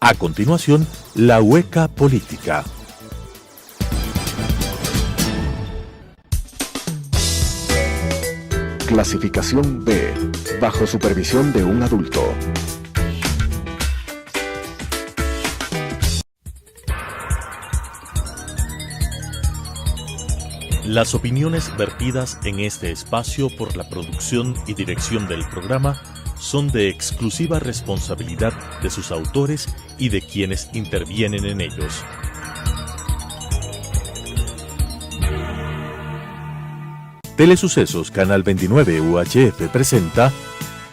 A continuación, la hueca política. Clasificación B, bajo supervisión de un adulto. Las opiniones vertidas en este espacio por la producción y dirección del programa son de exclusiva responsabilidad de sus autores y de quienes intervienen en ellos. Telesucesos Canal 29 UHF presenta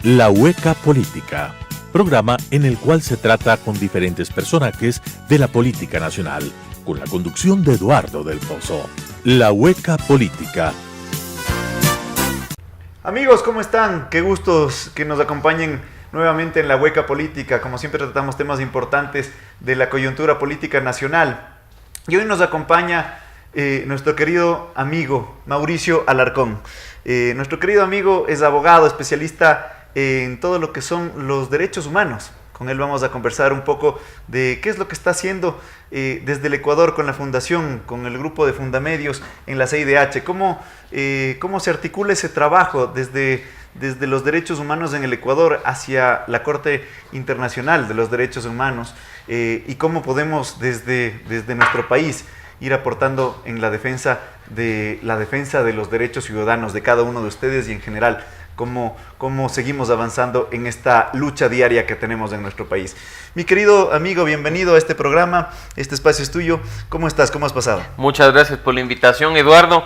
La Hueca Política, programa en el cual se trata con diferentes personajes de la política nacional, con la conducción de Eduardo del Pozo. La Hueca Política. Amigos, ¿cómo están? Qué gustos que nos acompañen nuevamente en La Hueca Política. Como siempre tratamos temas importantes de la coyuntura política nacional. Y hoy nos acompaña nuestro querido amigo Mauricio Alarcón. Nuestro querido amigo es abogado, especialista en todo lo que son los derechos humanos. Con él vamos a conversar un poco de qué es lo que está haciendo desde el Ecuador con la fundación, con el grupo de Fundamedios en la CIDH. ¿Cómo se articula ese trabajo desde los derechos humanos en el Ecuador hacia la Corte Internacional de los Derechos Humanos? Y cómo podemos desde nuestro país ir aportando en la defensa de los derechos ciudadanos de cada uno de ustedes y en general cómo seguimos avanzando en esta lucha diaria que tenemos en nuestro país. Mi querido amigo, bienvenido a este programa, este espacio es tuyo. ¿Cómo estás? ¿Cómo has pasado? Muchas gracias por la invitación, Eduardo,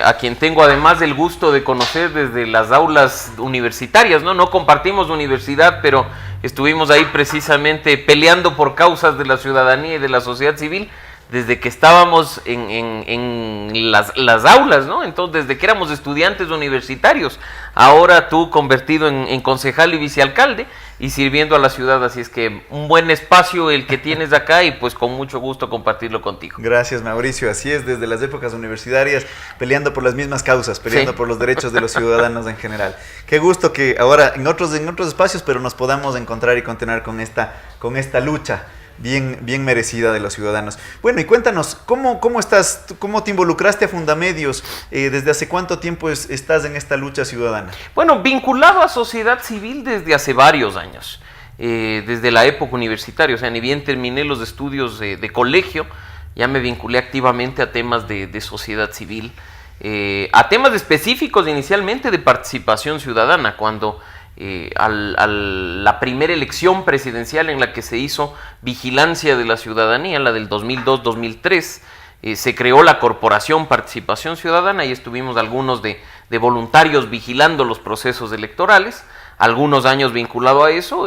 a quien tengo además el gusto de conocer desde las aulas universitarias, ¿no? No compartimos universidad, pero estuvimos ahí precisamente peleando por causas de la ciudadanía y de la sociedad civil, desde que estábamos en las aulas, ¿no? Entonces, desde que éramos estudiantes universitarios, ahora tú convertido en concejal y vicealcalde y sirviendo a la ciudad, así es que un buen espacio el que tienes acá y pues con mucho gusto compartirlo contigo. Gracias, Mauricio, así es, desde las épocas universitarias, peleando por las mismas causas, peleando por los derechos de los ciudadanos en general. Qué gusto que ahora en otros espacios, pero nos podamos encontrar y continuar con esta lucha bien merecida de los ciudadanos. Bueno, y cuéntanos, ¿cómo estás? ¿Cómo te involucraste a Fundamedios? ¿Desde hace cuánto tiempo estás en esta lucha ciudadana? Bueno, vinculado a sociedad civil desde hace varios años, desde la época universitaria, o sea, ni bien terminé los estudios de colegio, ya me vinculé activamente a temas de sociedad civil, a temas específicos inicialmente de participación ciudadana, cuando la primera elección presidencial en la que se hizo vigilancia de la ciudadanía, la del 2002-2003, se creó la Corporación Participación Ciudadana y estuvimos algunos de voluntarios vigilando los procesos electorales, algunos años vinculado a eso,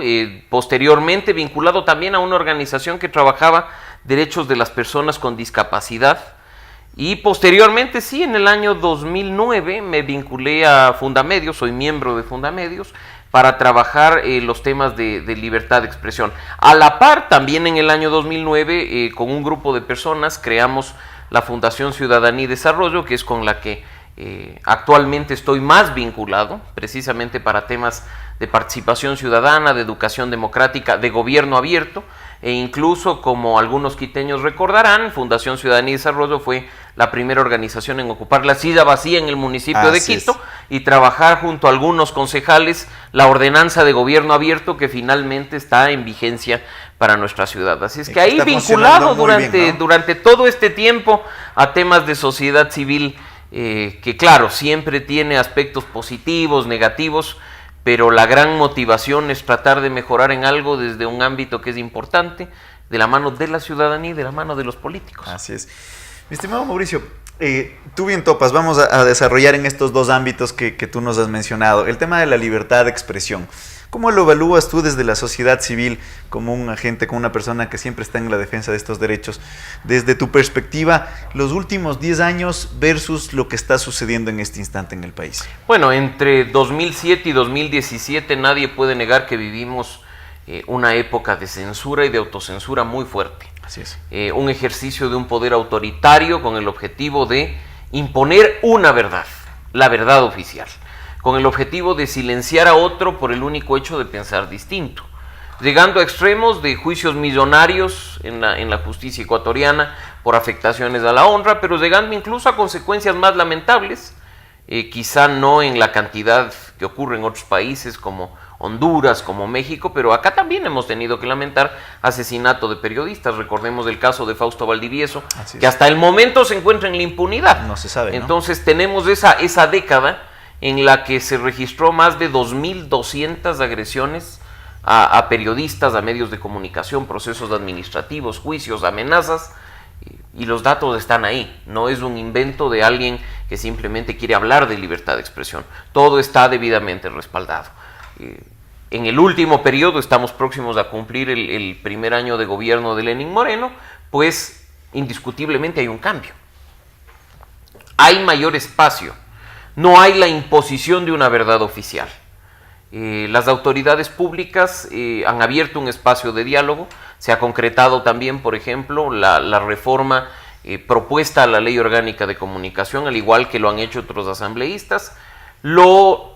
posteriormente vinculado también a una organización que trabajaba derechos de las personas con discapacidad. Y posteriormente, sí, en el año 2009 me vinculé a Fundamedios, soy miembro de Fundamedios, para trabajar los temas de libertad de expresión. A la par, también en el año 2009, con un grupo de personas, creamos la Fundación Ciudadanía y Desarrollo, que es con la que actualmente estoy más vinculado, precisamente para temas de participación ciudadana, de educación democrática, de gobierno abierto, e incluso, como algunos quiteños recordarán, Fundación Ciudadanía y Desarrollo fue la primera organización en ocupar la silla vacía en el municipio de Quito y trabajar junto a algunos concejales la ordenanza de gobierno abierto que finalmente está en vigencia para nuestra ciudad. Así es que ahí vinculado durante todo este tiempo a temas de sociedad civil, que claro, siempre tiene aspectos positivos, negativos, pero la gran motivación es tratar de mejorar en algo desde un ámbito que es importante, de la mano de la ciudadanía y de la mano de los políticos. Así es. Mi estimado Mauricio, tú bien topas, vamos a desarrollar en estos dos ámbitos que tú nos has mencionado, el tema de la libertad de expresión. ¿Cómo lo evalúas tú desde la sociedad civil como un agente, como una persona que siempre está en la defensa de estos derechos? Desde tu perspectiva, los últimos 10 años versus lo que está sucediendo en este instante en el país. Bueno, entre 2007 y 2017 nadie puede negar que vivimos una época de censura y de autocensura muy fuerte. Así es. Un ejercicio de un poder autoritario con el objetivo de imponer una verdad, la verdad oficial, con el objetivo de silenciar a otro por el único hecho de pensar distinto. llegando a extremos de juicios millonarios en la justicia ecuatoriana por afectaciones a la honra, pero llegando incluso a consecuencias más lamentables, quizá no en la cantidad que ocurre en otros países como Honduras, como México, pero acá también hemos tenido que lamentar asesinato de periodistas. Recordemos el caso de Fausto Valdivieso, que hasta el momento se encuentra en la impunidad. No se sabe, ¿no? Entonces tenemos esa década en la que se registró más de 2.200 agresiones a periodistas, a medios de comunicación, procesos administrativos, juicios, amenazas, y los datos están ahí. No es un invento de alguien que simplemente quiere hablar de libertad de expresión. Todo está debidamente respaldado. En el último periodo, estamos próximos a cumplir el primer año de gobierno de Lenín Moreno, pues indiscutiblemente hay un cambio. Hay mayor espacio, no hay la imposición de una verdad oficial. Las autoridades públicas han abierto un espacio de diálogo. Se ha concretado también, por ejemplo, la reforma propuesta a la Ley Orgánica de Comunicación, al igual que lo han hecho otros asambleístas. Lo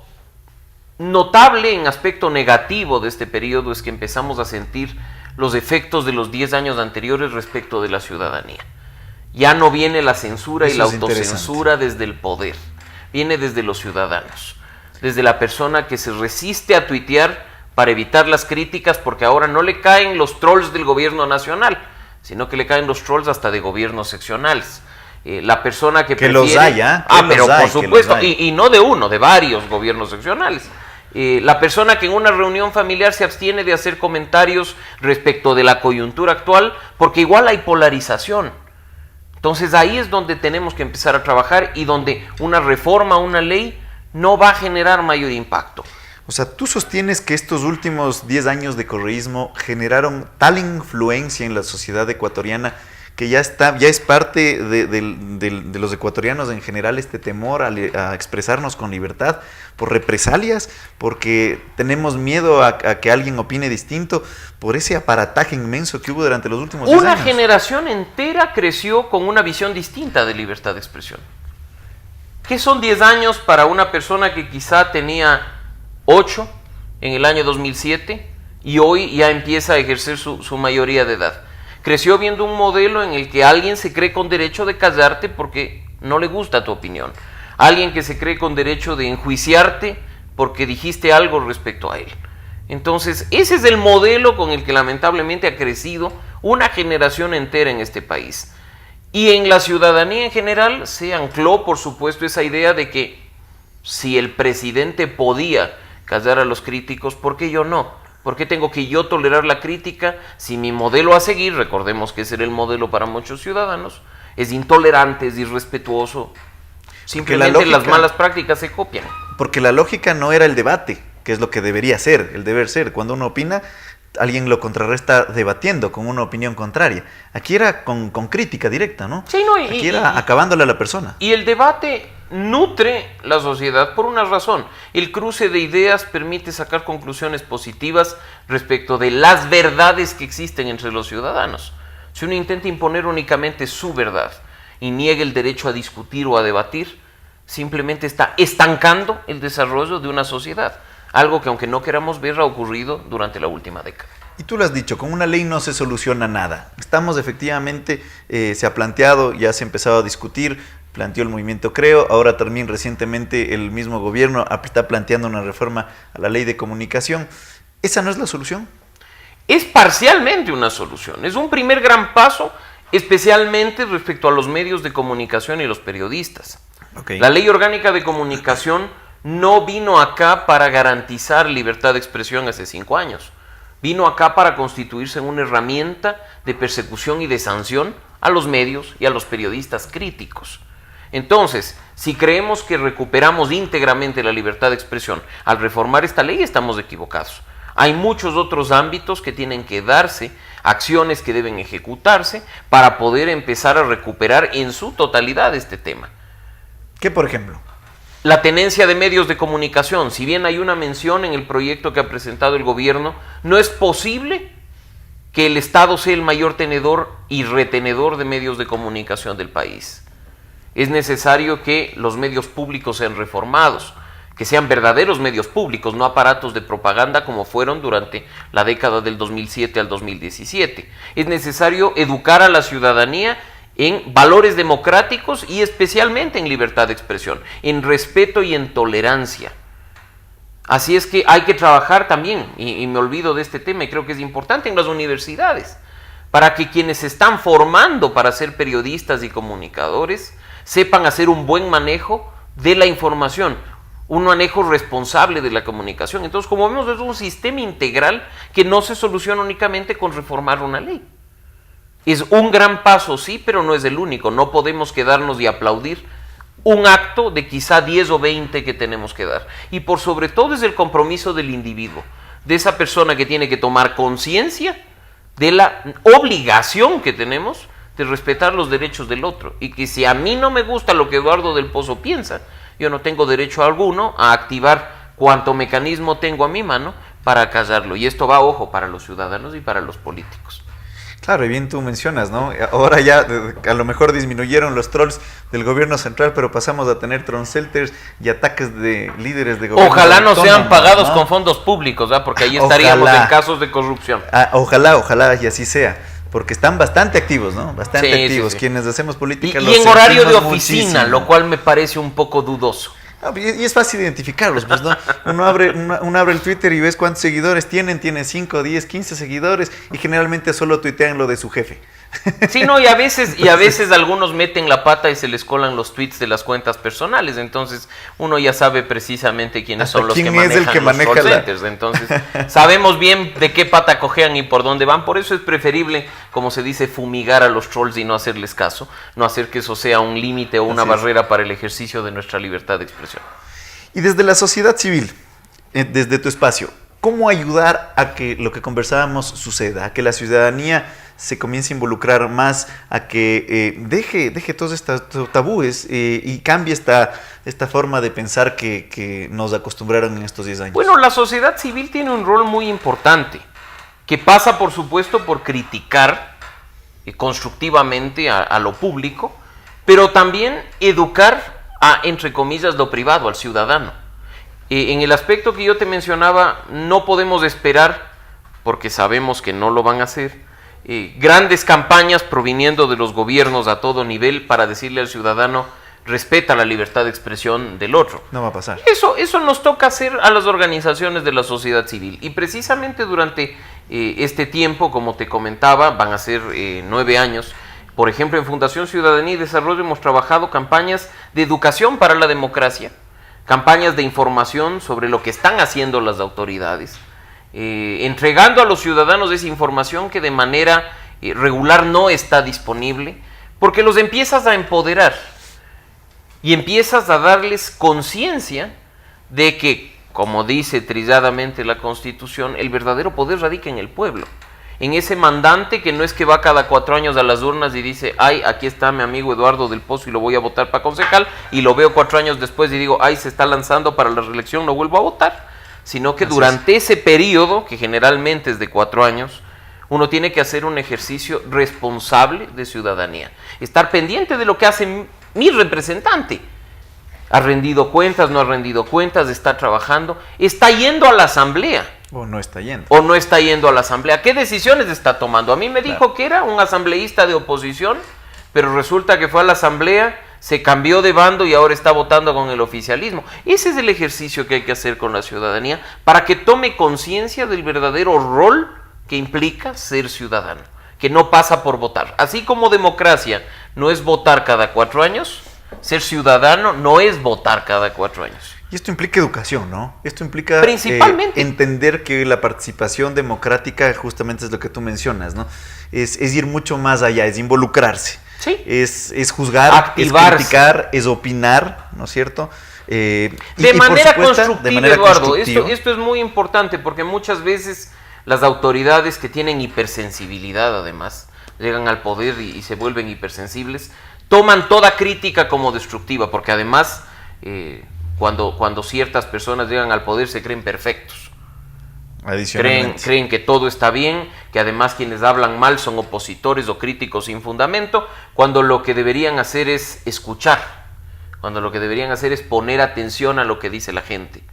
notable en aspecto negativo de este periodo es que empezamos a sentir los efectos de los 10 años anteriores respecto de la ciudadanía. Ya no viene la censura y la autocensura desde el poder, viene desde los ciudadanos, desde la persona que se resiste a tuitear para evitar las críticas, porque ahora no le caen los trolls del gobierno nacional, sino que le caen los trolls hasta de gobiernos seccionales. La persona que prefiere... los haya. Pero por supuesto, y no de uno, de varios gobiernos seccionales. La persona que en una reunión familiar se abstiene de hacer comentarios respecto de la coyuntura actual, porque igual hay polarización. Entonces ahí es donde tenemos que empezar a trabajar y donde una reforma, una ley, no va a generar mayor impacto. O sea, tú sostienes que estos últimos 10 años de correísmo generaron tal influencia en la sociedad ecuatoriana que ya es parte de los ecuatorianos en general este temor a expresarnos con libertad por represalias, porque tenemos miedo a que alguien opine distinto, por ese aparataje inmenso que hubo durante los últimos 10 años. Una generación entera creció con una visión distinta de libertad de expresión. ¿Qué son 10 años para una persona que quizá tenía 8 en el año 2007 y hoy ya empieza a ejercer su mayoría de edad? Creció viendo un modelo en el que alguien se cree con derecho de callarte porque no le gusta tu opinión. Alguien que se cree con derecho de enjuiciarte porque dijiste algo respecto a él. Entonces, ese es el modelo con el que lamentablemente ha crecido una generación entera en este país. Y en la ciudadanía en general se ancló, por supuesto, esa idea de que si el presidente podía callar a los críticos, ¿por qué yo no? ¿Por qué tengo que yo tolerar la crítica si mi modelo a seguir, recordemos que ese era el modelo para muchos ciudadanos, es intolerante, es irrespetuoso? Simplemente las malas prácticas se copian. Porque la lógica no era el debate, que es lo que debería ser, el deber ser. Cuando uno opina, alguien lo contrarresta debatiendo con una opinión contraria. Aquí era con crítica directa, ¿no? Sí, no, aquí era acabándole a la persona. Y el debate nutre la sociedad por una razón. El cruce de ideas permite sacar conclusiones positivas respecto de las verdades que existen entre los ciudadanos. Si uno intenta imponer únicamente su verdad y niega el derecho a discutir o a debatir, simplemente está estancando el desarrollo de una sociedad. Algo que, aunque no queramos ver, ha ocurrido durante la última década. Y tú lo has dicho, con una ley no se soluciona nada. Estamos efectivamente, se ha planteado, ya se ha empezado a discutir, planteó el movimiento Creo, ahora también recientemente el mismo gobierno está planteando una reforma a la ley de comunicación. ¿Esa no es la solución? Es parcialmente una solución, es un primer gran paso, especialmente respecto a los medios de comunicación y los periodistas. Okay. La Ley Orgánica de Comunicación no vino acá para garantizar libertad de expresión hace 5 años. Vino acá para constituirse en una herramienta de persecución y de sanción a los medios y a los periodistas críticos. Entonces, si creemos que recuperamos íntegramente la libertad de expresión al reformar esta ley, estamos equivocados. Hay muchos otros ámbitos que tienen que darse, acciones que deben ejecutarse para poder empezar a recuperar en su totalidad este tema. ¿Qué, por ejemplo? La tenencia de medios de comunicación. Si bien hay una mención en el proyecto que ha presentado el gobierno, no es posible que el Estado sea el mayor tenedor y retenedor de medios de comunicación del país. Es necesario que los medios públicos sean reformados, que sean verdaderos medios públicos, no aparatos de propaganda como fueron durante la década del 2007 al 2017. Es necesario educar a la ciudadanía en valores democráticos y especialmente en libertad de expresión, en respeto y en tolerancia. Así es que hay que trabajar también, y me olvido de este tema y creo que es importante, en las universidades, para que quienes se están formando para ser periodistas y comunicadores sepan hacer un buen manejo de la información, un manejo responsable de la comunicación. Entonces, como vemos, es un sistema integral que no se soluciona únicamente con reformar una ley. Es un gran paso, sí, pero no es el único. No podemos quedarnos y aplaudir un acto de quizá 10 o 20 que tenemos que dar. Y por sobre todo es el compromiso del individuo, de esa persona que tiene que tomar conciencia de la obligación que tenemos de respetar los derechos del otro. Y que si a mí no me gusta lo que Eduardo del Pozo piensa, yo no tengo derecho alguno a activar cuanto mecanismo tengo a mi mano para callarlo. Y esto va, ojo, para los ciudadanos y para los políticos. Claro, y bien tú mencionas, ¿no? Ahora ya a lo mejor disminuyeron los trolls del gobierno central, pero pasamos a tener trollcelters y ataques de líderes de gobierno. Ojalá no sean pagados, ¿no?, con fondos públicos, ¿verdad? Porque ahí estaríamos en casos de corrupción. Ojalá y así sea, porque están bastante activos, ¿no? Bastante activos. Sí. Quienes hacemos política. Y en horario de oficina, lo cual me parece un poco dudoso. Y es fácil identificarlos, pues, ¿no? Uno abre el Twitter y ves cuántos seguidores tienen 5, 10, 15 seguidores y generalmente solo tuitean lo de su jefe. Sí, no, y a veces algunos meten la pata y se les colan los tweets de las cuentas personales, entonces uno ya sabe precisamente quiénes son los que manejan los call centers, entonces sabemos bien de qué pata cojean y por dónde van. Por eso es preferible, como se dice, fumigar a los trolls y no hacerles caso, no hacer que eso sea un límite o una barrera para el ejercicio de nuestra libertad de expresión. Y desde la sociedad civil, desde tu espacio, ¿cómo ayudar a que lo que conversábamos suceda, a que la ciudadanía se comience a involucrar más, a que deje todos estos tabúes y cambie esta forma de pensar que nos acostumbraron en estos 10 años? Bueno, la sociedad civil tiene un rol muy importante, que pasa, por supuesto, por criticar constructivamente a lo público, pero también educar a, entre comillas, lo privado, al ciudadano. En el aspecto que yo te mencionaba, no podemos esperar, porque sabemos que no lo van a hacer, grandes campañas proviniendo de los gobiernos a todo nivel para decirle al ciudadano: respeta la libertad de expresión del otro. No va a pasar. Eso nos toca hacer a las organizaciones de la sociedad civil. Y precisamente durante este tiempo, como te comentaba, van a ser 9 años. Por ejemplo, en Fundación Ciudadanía y Desarrollo hemos trabajado campañas de educación para la democracia, campañas de información sobre lo que están haciendo las autoridades, entregando a los ciudadanos esa información que de manera regular no está disponible, porque los empiezas a empoderar y empiezas a darles conciencia de que, como dice trilladamente la Constitución, el verdadero poder radica en el pueblo, en ese mandante que no es que va cada 4 años a las urnas y dice: ay, aquí está mi amigo Eduardo del Pozo y lo voy a votar para concejal, y lo veo 4 años después y digo: ay, se está lanzando para la reelección, no vuelvo a votar. Sino que durante ese periodo, que generalmente es de 4 años, uno tiene que hacer un ejercicio responsable de ciudadanía. Estar pendiente de lo que hace mi representante. ¿Ha rendido cuentas? ¿No ha rendido cuentas? ¿Está trabajando? ¿Está yendo a la asamblea? O no está yendo. O no está yendo a la asamblea. ¿Qué decisiones está tomando? A mí me dijo que era un asambleísta de oposición, pero resulta que fue a la asamblea, se cambió de bando y ahora está votando con el oficialismo. Ese es el ejercicio que hay que hacer con la ciudadanía para que tome conciencia del verdadero rol que implica ser ciudadano, que no pasa por votar. Así como democracia no es votar cada 4 años, ser ciudadano no es votar cada 4 años. Y esto implica educación, ¿no? Esto implica principalmente entender que la participación democrática justamente es lo que tú mencionas, ¿no? Es ir mucho más allá, es involucrarse. Sí. Es juzgar, activarse, es criticar, es opinar, ¿no es cierto? De manera constructiva, Eduardo. Esto es muy importante porque muchas veces las autoridades que tienen hipersensibilidad, además, llegan al poder y se vuelven hipersensibles, toman toda crítica como destructiva, porque además, cuando ciertas personas llegan al poder se creen perfectos. Creen que todo está bien, que además quienes hablan mal son opositores o críticos sin fundamento, cuando lo que deberían hacer es escuchar cuando lo que deberían hacer es poner atención a lo que dice la gente.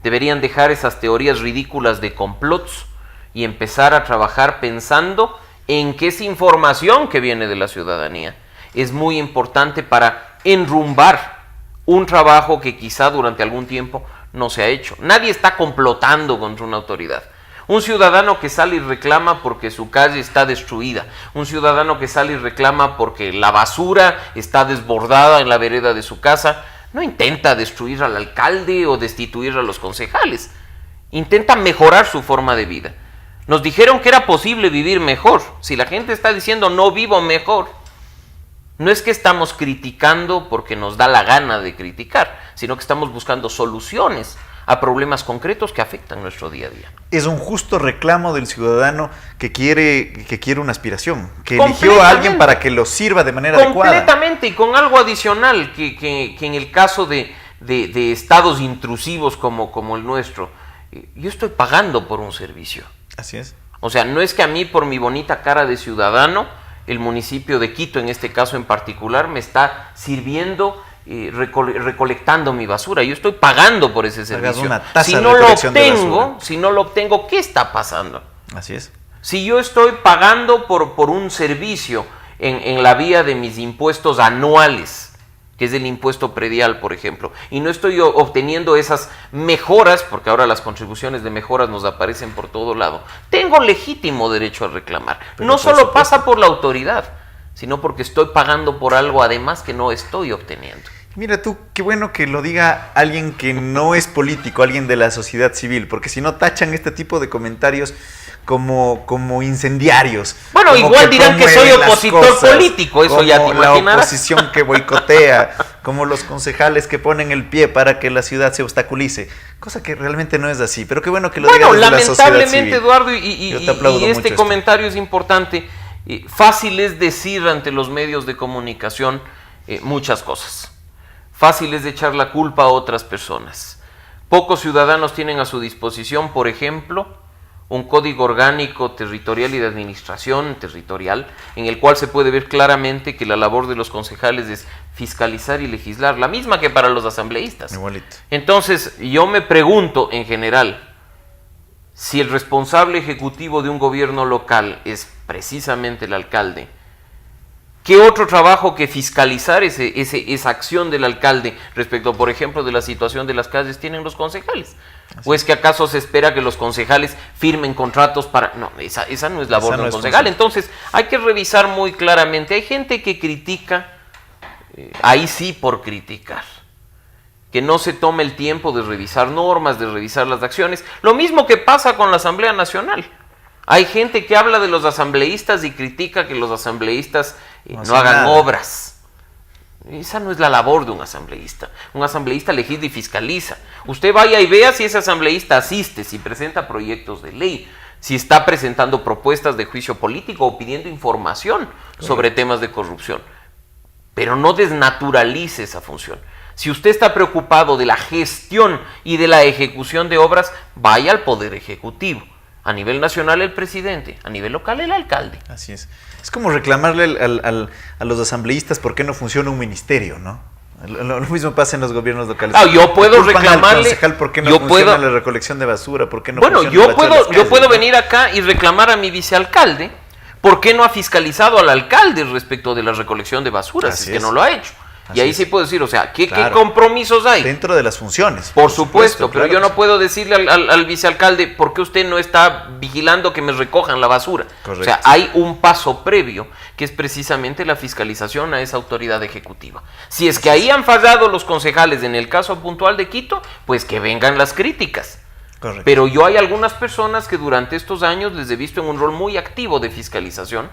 Deberían dejar esas teorías ridículas de complots y empezar a trabajar pensando en que esa información que viene de la ciudadanía es muy importante para enrumbar un trabajo que quizá durante algún tiempo no se ha hecho. Nadie está complotando contra una autoridad. Un ciudadano que sale y reclama porque su calle está destruida, un ciudadano que sale y reclama porque la basura está desbordada en la vereda de su casa, no intenta destruir al alcalde o destituir a los concejales, intenta mejorar su forma de vida. Nos dijeron que era posible vivir mejor. Si la gente está diciendo no vivo mejor, no es que estamos criticando porque nos da la gana de criticar, sino que estamos buscando soluciones a problemas concretos que afectan nuestro día a día. Es un justo reclamo del ciudadano que quiere una aspiración, que eligió a alguien para que lo sirva de manera adecuada. Completamente, y con algo adicional, que en el caso de estados intrusivos como el nuestro, yo estoy pagando por un servicio. Así es. O sea, no es que a mí, por mi bonita cara de ciudadano, el municipio de Quito, en este caso en particular, me está sirviendo, recolectando mi basura. Yo estoy pagando por ese servicio. Una tasa si de no recolección de basura. si no lo obtengo, ¿qué está pasando? Así es. Si yo estoy pagando por un servicio en la vía de mis impuestos anuales, que es el impuesto predial, por ejemplo, y no estoy obteniendo esas mejoras, porque ahora las contribuciones de mejoras nos aparecen por todo lado, tengo legítimo derecho a reclamar. Pero no solo supuesto, pasa por la autoridad, sino porque estoy pagando por algo además que no estoy obteniendo. Mira tú, qué bueno que lo diga alguien que no es político, alguien de la sociedad civil, porque si no tachan este tipo de comentarios como incendiarios. Bueno, como igual dirán que soy opositor político, eso ya te imaginarás. La oposición que boicotea, como los concejales que ponen el pie para que la ciudad se obstaculice, cosa que realmente no es así, pero qué bueno que lo digan desde la sociedad civil. Lamentablemente, Eduardo, y este comentario es importante, fácil es decir ante los medios de comunicación muchas cosas. Fácil es de echar la culpa a otras personas. Pocos ciudadanos tienen a su disposición, por ejemplo, un código orgánico territorial y de administración territorial, en el cual se puede ver claramente que la labor de los concejales es fiscalizar y legislar, la misma que para los asambleístas. Igualito. Entonces, yo me pregunto en general, si el responsable ejecutivo de un gobierno local es precisamente el alcalde, ¿qué otro trabajo que fiscalizar esa acción del alcalde respecto, por ejemplo, de la situación de las calles tienen los concejales? ¿O es que acaso se espera que los concejales firmen contratos para...? No, esa no es labor de un concejal. Entonces, hay que revisar muy claramente. Hay gente que critica, ahí sí por criticar, que no se tome el tiempo de revisar normas, de revisar las acciones. Lo mismo que pasa con la Asamblea Nacional. Hay gente que habla de los asambleístas y critica que los asambleístas no hagan obras. Esa no es la labor de un asambleísta. Un asambleísta legisla y fiscaliza. Usted vaya y vea si ese asambleísta asiste, si presenta proyectos de ley, si está presentando propuestas de juicio político o pidiendo información sobre temas de corrupción. Pero no desnaturalice esa función. Si usted está preocupado de la gestión y de la ejecución de obras, vaya al Poder Ejecutivo. A nivel nacional el presidente, a nivel local el alcalde. Así es. Es como reclamarle a los asambleístas por qué no funciona un ministerio, ¿no? Lo mismo pasa en los gobiernos locales. Yo puedo reclamarle. Al concejal por qué no funciona la recolección de basura, por qué no bueno, funciona yo puedo venir acá y reclamar a mi vicealcalde por qué no ha fiscalizado al alcalde respecto de la recolección de basura, si es que no lo ha hecho. Y ahí sí puedo decir, o sea, ¿qué compromisos hay? Dentro de las funciones. Por supuesto, pero yo no puedo decirle al vicealcalde, ¿por qué usted no está vigilando que me recojan la basura? Correcto. O sea, hay un paso previo, que es precisamente la fiscalización a esa autoridad ejecutiva. Si es que ahí han fallado los concejales en el caso puntual de Quito, pues que vengan las críticas. Correcto. Pero yo hay algunas personas que durante estos años les he visto en un rol muy activo de fiscalización,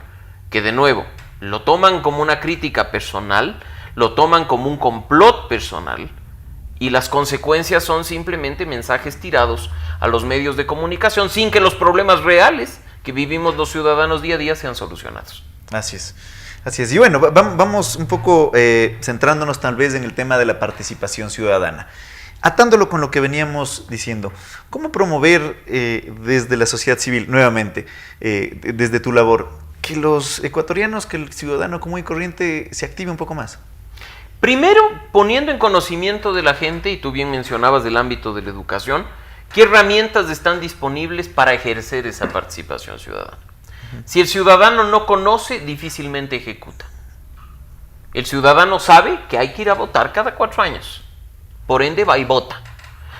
que de nuevo, lo toman como una crítica personal, lo toman como un complot personal y las consecuencias son simplemente mensajes tirados a los medios de comunicación sin que los problemas reales que vivimos los ciudadanos día a día sean solucionados. Así es. Así es. Y bueno, vamos un poco centrándonos tal vez en el tema de la participación ciudadana. Atándolo con lo que veníamos diciendo, ¿cómo promover desde la sociedad civil, nuevamente, desde tu labor, que los ecuatorianos, que el ciudadano común y corriente se active un poco más? Primero, poniendo en conocimiento de la gente, y tú bien mencionabas del ámbito de la educación, qué herramientas están disponibles para ejercer esa participación ciudadana. Si el ciudadano no conoce, difícilmente ejecuta. El ciudadano sabe que hay que ir a votar cada 4 años. Por ende, va y vota.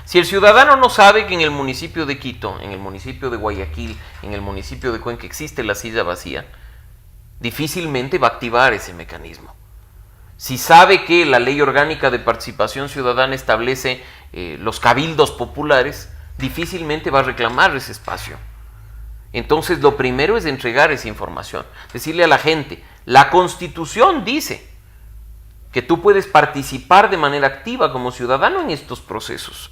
Si el ciudadano no sabe que en el municipio de Quito, en el municipio de Guayaquil, en el municipio de Cuenca existe la silla vacía, difícilmente va a activar ese mecanismo. Si sabe que la Ley Orgánica de Participación Ciudadana establece los cabildos populares, difícilmente va a reclamar ese espacio. Entonces, lo primero es entregar esa información. Decirle a la gente, la Constitución dice que tú puedes participar de manera activa como ciudadano en estos procesos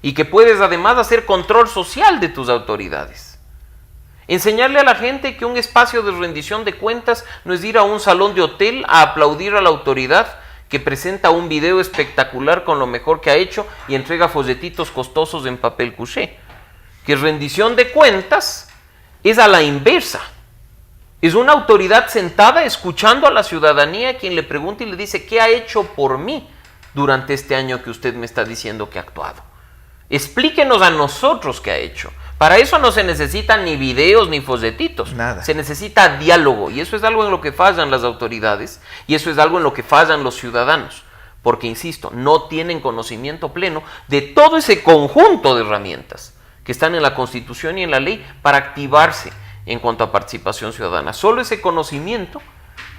y que puedes además hacer control social de tus autoridades. Enseñarle a la gente que un espacio de rendición de cuentas no es ir a un salón de hotel a aplaudir a la autoridad que presenta un video espectacular con lo mejor que ha hecho y entrega folletitos costosos en papel couché. Que rendición de cuentas es a la inversa. Es una autoridad sentada escuchando a la ciudadanía, quien le pregunta y le dice, ¿qué ha hecho por mí durante este año que usted me está diciendo que ha actuado? Explíquenos a nosotros qué ha hecho. Para eso no se necesitan ni videos ni folletitos. Nada. Se necesita diálogo, y eso es algo en lo que fallan las autoridades, y eso es algo en lo que fallan los ciudadanos, porque, insisto, no tienen conocimiento pleno de todo ese conjunto de herramientas que están en la Constitución y en la ley para activarse en cuanto a participación ciudadana. Solo ese conocimiento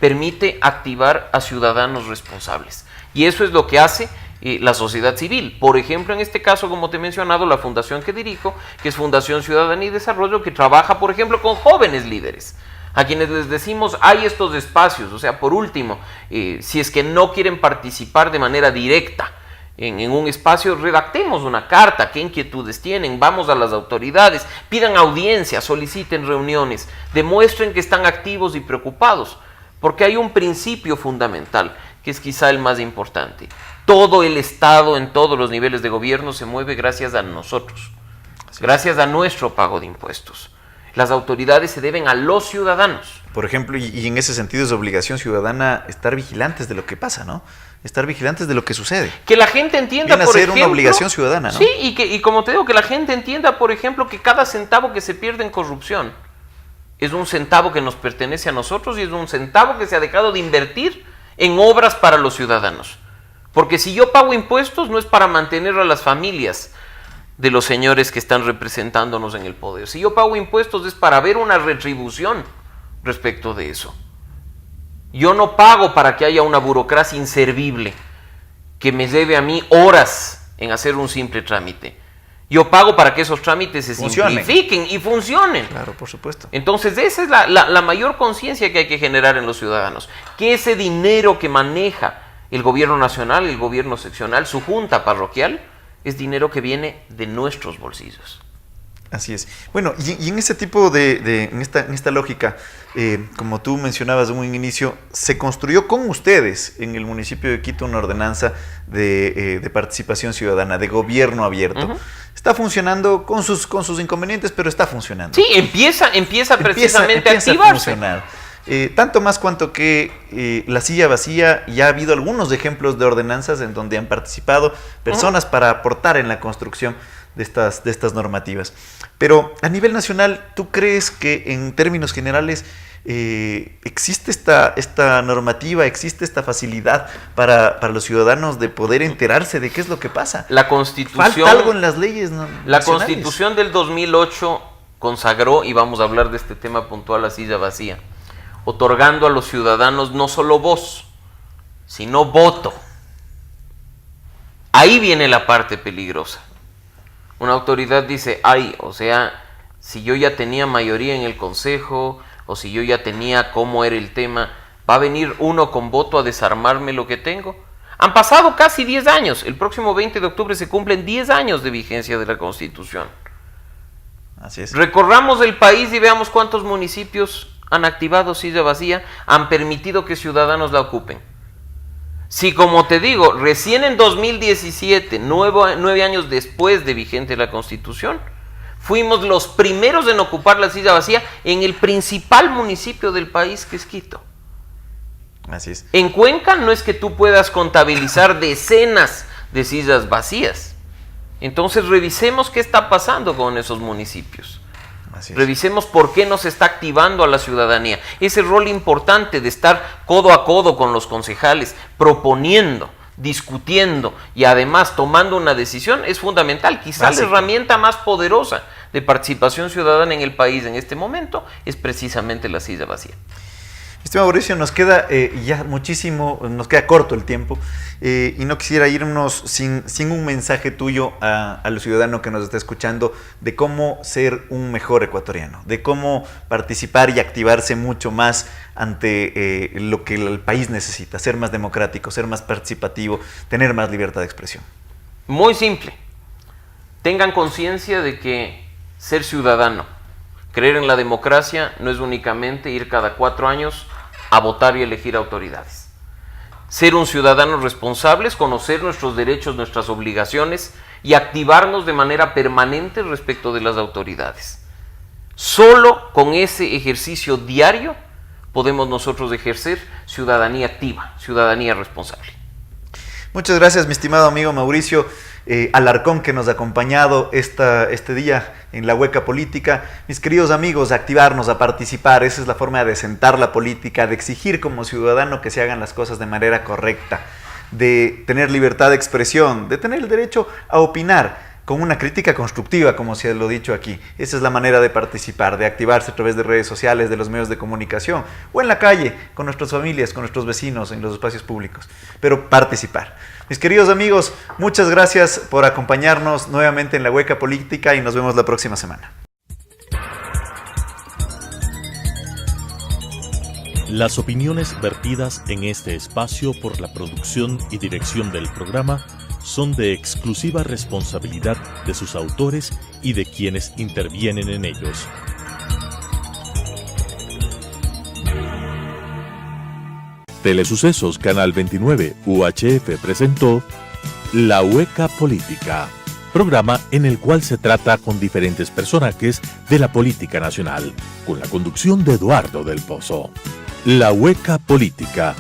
permite activar a ciudadanos responsables. Y eso es lo que hace la sociedad civil. Por ejemplo, en este caso, como te he mencionado, la fundación que dirijo, que es Fundación Ciudadanía y Desarrollo, que trabaja, por ejemplo, con jóvenes líderes, a quienes les decimos, hay estos espacios. O sea, por último, si es que no quieren participar de manera directa en un espacio, redactemos una carta, qué inquietudes tienen, vamos a las autoridades, pidan audiencias, soliciten reuniones, demuestren que están activos y preocupados, porque hay un principio fundamental, que es quizá el más importante. Todo el Estado en todos los niveles de gobierno se mueve gracias a nosotros, gracias a nuestro pago de impuestos. Las autoridades se deben a los ciudadanos. Por ejemplo, y en ese sentido es obligación ciudadana estar vigilantes de lo que pasa, ¿no? Estar vigilantes de lo que sucede. Que la gente entienda, Viene a por ser ejemplo, una obligación ciudadana, ¿no? Sí, y como te digo, que la gente entienda, por ejemplo, que cada centavo que se pierde en corrupción es un centavo que nos pertenece a nosotros y es un centavo que se ha dejado de invertir en obras para los ciudadanos. Porque si yo pago impuestos no es para mantener a las familias de los señores que están representándonos en el poder. Si yo pago impuestos es para ver una retribución respecto de eso. Yo no pago para que haya una burocracia inservible que me lleve a mí horas en hacer un simple trámite. Yo pago para que esos trámites se simplifiquen y funcionen. Claro, por supuesto. Entonces esa es la mayor conciencia que hay que generar en los ciudadanos. Que ese dinero que maneja el gobierno nacional, el gobierno seccional, su junta parroquial, es dinero que viene de nuestros bolsillos. Así es. Bueno, y en ese tipo en esta lógica, como tú mencionabas en un inicio, se construyó con ustedes en el municipio de Quito una ordenanza de participación ciudadana, de gobierno abierto. Uh-huh. Está funcionando con sus inconvenientes, pero está funcionando. Sí, empieza precisamente a activarse. A funcionar. Tanto más cuanto que la silla vacía, ya ha habido algunos ejemplos de ordenanzas en donde han participado personas para aportar en la construcción de estas normativas. Pero a nivel nacional, ¿tú crees que en términos generales existe esta normativa, existe esta facilidad para los ciudadanos de poder enterarse de qué es lo que pasa? La Constitución, ¿falta algo en las leyes nacionales? La Constitución del 2008 consagró, y vamos a hablar de este tema puntual, la silla vacía, otorgando a los ciudadanos no solo voz, sino voto. Ahí viene la parte peligrosa. Una autoridad dice, si yo ya tenía mayoría en el consejo, o si yo ya tenía cómo era el tema, ¿va a venir uno con voto a desarmarme lo que tengo? Han pasado casi 10 años. El próximo 20 de octubre se cumplen 10 años de vigencia de la Constitución. Así es. Recorramos el país y veamos cuántos municipios han activado silla vacía, han permitido que ciudadanos la ocupen. Si, como te digo, recién en 2017, 9 años después de vigente la Constitución, fuimos los primeros en ocupar la silla vacía en el principal municipio del país, que es Quito. Así es. En Cuenca no es que tú puedas contabilizar decenas de sillas vacías. Entonces revisemos qué está pasando con esos municipios. Así es. Revisemos por qué no se está activando a la ciudadanía. Ese rol importante de estar codo a codo con los concejales, proponiendo, discutiendo y además tomando una decisión es fundamental. Quizás la herramienta más poderosa de participación ciudadana en el país en este momento es precisamente la silla vacía. Estimado Mauricio, nos queda ya muchísimo, nos queda corto el tiempo y no quisiera irnos sin un mensaje tuyo al ciudadano que nos está escuchando de cómo ser un mejor ecuatoriano, de cómo participar y activarse mucho más ante lo que el país necesita, ser más democrático, ser más participativo, tener más libertad de expresión. Muy simple. Tengan conciencia de que ser ciudadano, creer en la democracia no es únicamente ir cada 4 años a votar y elegir autoridades. Ser un ciudadano responsable es conocer nuestros derechos, nuestras obligaciones y activarnos de manera permanente respecto de las autoridades. Solo con ese ejercicio diario podemos nosotros ejercer ciudadanía activa, ciudadanía responsable. Muchas gracias, mi estimado amigo Mauricio Alarcón, que nos ha acompañado este día en la Hueca Política. Mis queridos amigos, a activarnos, a participar, esa es la forma de sentar la política, de exigir como ciudadano que se hagan las cosas de manera correcta, de tener libertad de expresión, de tener el derecho a opinar con una crítica constructiva, como se lo he dicho aquí. Esa es la manera de participar, de activarse a través de redes sociales, de los medios de comunicación, o en la calle, con nuestras familias, con nuestros vecinos, en los espacios públicos. Pero participar. Mis queridos amigos, muchas gracias por acompañarnos nuevamente en la Hueca Política y nos vemos la próxima semana. Las opiniones vertidas en este espacio por la producción y dirección del programa son de exclusiva responsabilidad de sus autores y de quienes intervienen en ellos. Telesucesos Canal 29 UHF presentó La Hueca Política, programa en el cual se trata con diferentes personajes de la política nacional, con la conducción de Eduardo del Pozo. La Hueca Política,